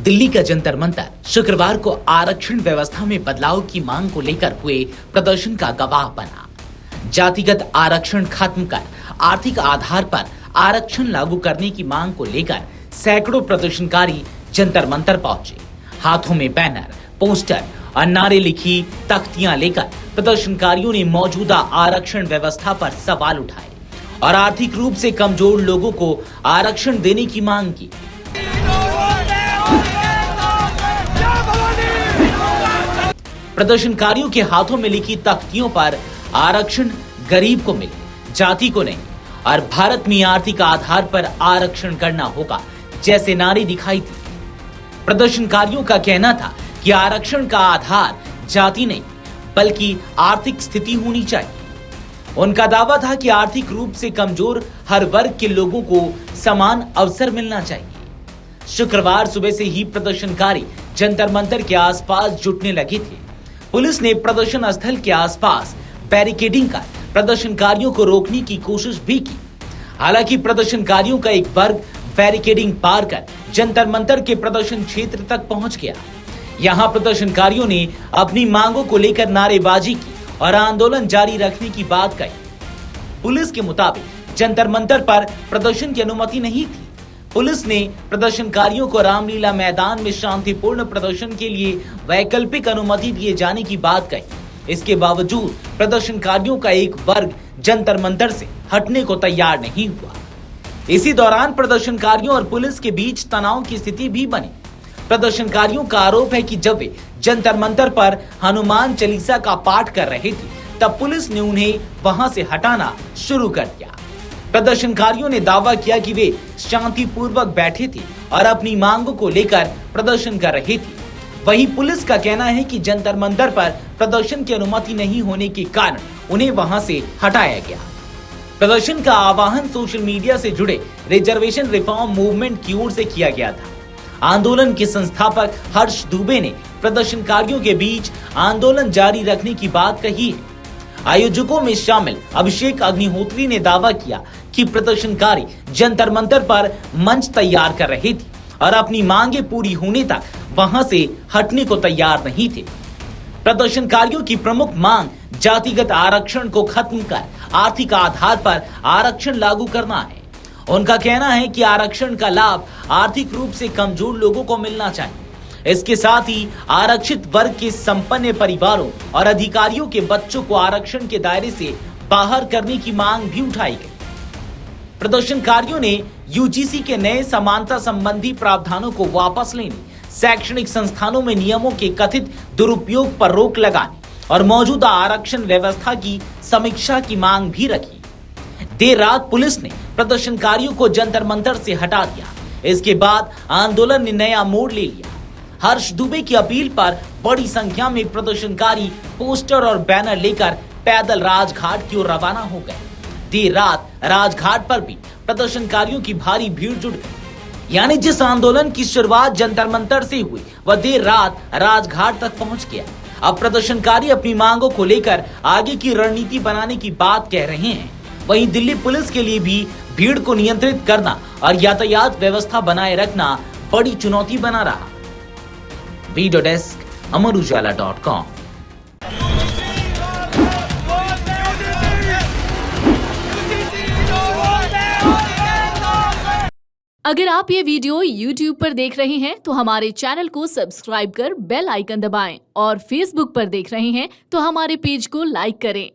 दिल्ली का जंतर मंतर शुक्रवार को आरक्षण व्यवस्था में बदलाव की मांग को लेकर हुए प्रदर्शन का गवाह बना। जातिगत आरक्षण खत्म कर आर्थिक आधार पर आरक्षण लागू करने की मांग को लेकर सैकड़ों प्रदर्शनकारी जंतर मंतर पहुंचे। हाथों में बैनर, पोस्टर और नारे लिखी तख्तियां लेकर प्रदर्शनकारियों ने मौजूदा आरक्षण व्यवस्था पर सवाल उठाए और आर्थिक रूप से कमजोर लोगों को आरक्षण देने की मांग की। प्रदर्शनकारियों के हाथों में लिखी तख्तियों पर आरक्षण गरीब को मिले, जाति को नहीं, और भारत में आर्थिक आधार पर आरक्षण करना होगा जैसे नारे दिखाई दी। प्रदर्शनकारियों का कहना था कि आरक्षण का आधार जाति नहीं बल्कि आर्थिक स्थिति होनी चाहिए। उनका दावा था कि आर्थिक रूप से कमजोर हर वर्ग के लोगों को समान अवसर मिलना चाहिए। शुक्रवार सुबह से ही प्रदर्शनकारी जंतर मंतर के आसपास जुटने लगे थे। पुलिस ने प्रदर्शन स्थल के आसपास बैरिकेडिंग कर प्रदर्शनकारियों को रोकने की कोशिश भी की। हालांकि प्रदर्शनकारियों का एक वर्ग बैरिकेडिंग पार कर जंतर मंतर के प्रदर्शन क्षेत्र तक पहुंच गया। यहां प्रदर्शनकारियों ने अपनी मांगों को लेकर नारेबाजी की और आंदोलन जारी रखने की बात कही। पुलिस के मुताबिक जंतर मंतर पर प्रदर्शन की अनुमति नहीं थी। पुलिस ने प्रदर्शनकारियों को रामलीला मैदान में शांतिपूर्ण प्रदर्शन के लिए वैकल्पिक अनुमति दिए जाने की बात कही। इसके बावजूद प्रदर्शनकारियों का एक वर्ग जंतर मंतर से हटने को तैयार नहीं हुआ। इसी दौरान प्रदर्शनकारियों और पुलिस के बीच तनाव की स्थिति भी बनी। प्रदर्शनकारियों का आरोप है कि जब वे जंतर मंतर पर हनुमान चालीसा का पाठ कर रहे थे, तब पुलिस ने उन्हें वहां से हटाना शुरू कर दिया। प्रदर्शनकारियों ने दावा किया कि वे शांतिपूर्वक बैठे थे और अपनी मांगों को लेकर प्रदर्शन कर रहे थे। वहीं पुलिस का कहना है कि जंतर मंतर पर प्रदर्शन की अनुमति नहीं होने के कारण उन्हें वहां से हटाया गया। प्रदर्शन का आह्वान सोशल मीडिया से जुड़े रिजर्वेशन रिफॉर्म मूवमेंट की ओर से किया गया था। आंदोलन के संस्थापक हर्ष दुबे ने प्रदर्शनकारियों के बीच आंदोलन जारी रखने की बात कही है। आयोजकों में शामिल अभिषेक अग्निहोत्री ने दावा किया कि प्रदर्शनकारी जंतर मंतर पर मंच तैयार कर रहे थे और अपनी मांगे पूरी होने तक वहां से हटने को तैयार नहीं थे। प्रदर्शनकारियों की प्रमुख मांग जातिगत आरक्षण को खत्म कर आर्थिक आधार पर आरक्षण लागू करना है। उनका कहना है कि आरक्षण का लाभ आर्थिक रूप से कमजोर लोगों को मिलना चाहिए। इसके साथ ही आरक्षित वर्ग के संपन्न परिवारों और अधिकारियों के बच्चों को आरक्षण के दायरे से बाहर करने की मांग भी उठाई गई। प्रदर्शनकारियों ने यूजीसी के नए समानता संबंधी प्रावधानों को वापस लेने, शैक्षणिक संस्थानों में नियमों के कथित दुरुपयोग पर रोक लगाने और मौजूदा आरक्षण व्यवस्था की समीक्षा की मांग भी रखी। देर रात पुलिस ने प्रदर्शनकारियों को जंतर मंतर से हटा दिया। इसके बाद आंदोलन ने नया मोड़ ले लिया। हर्ष दुबे की अपील पर बड़ी संख्या में प्रदर्शनकारी पोस्टर और बैनर लेकर पैदल राजघाट की ओर रवाना हो गए। देर रात राजघाट पर भी प्रदर्शनकारियों की भारी भीड़ जुट गई। यानी जिस आंदोलन की शुरुआत जंतर मंतर से हुई, वह देर रात राजघाट तक पहुंच गया। अब प्रदर्शनकारी अपनी मांगों को लेकर आगे की रणनीति बनाने की बात कह रहे हैं। वहीं दिल्ली पुलिस के लिए भी भीड़ को नियंत्रित करना और यातायात व्यवस्था बनाए रखना बड़ी चुनौती बना रहा। वीडियो डेस्क अमरउजाला.com। अगर आप ये वीडियो YouTube पर देख रहे हैं तो हमारे चैनल को सब्सक्राइब कर बेल आइकन दबाएं और Facebook पर देख रहे हैं तो हमारे पेज को लाइक करें।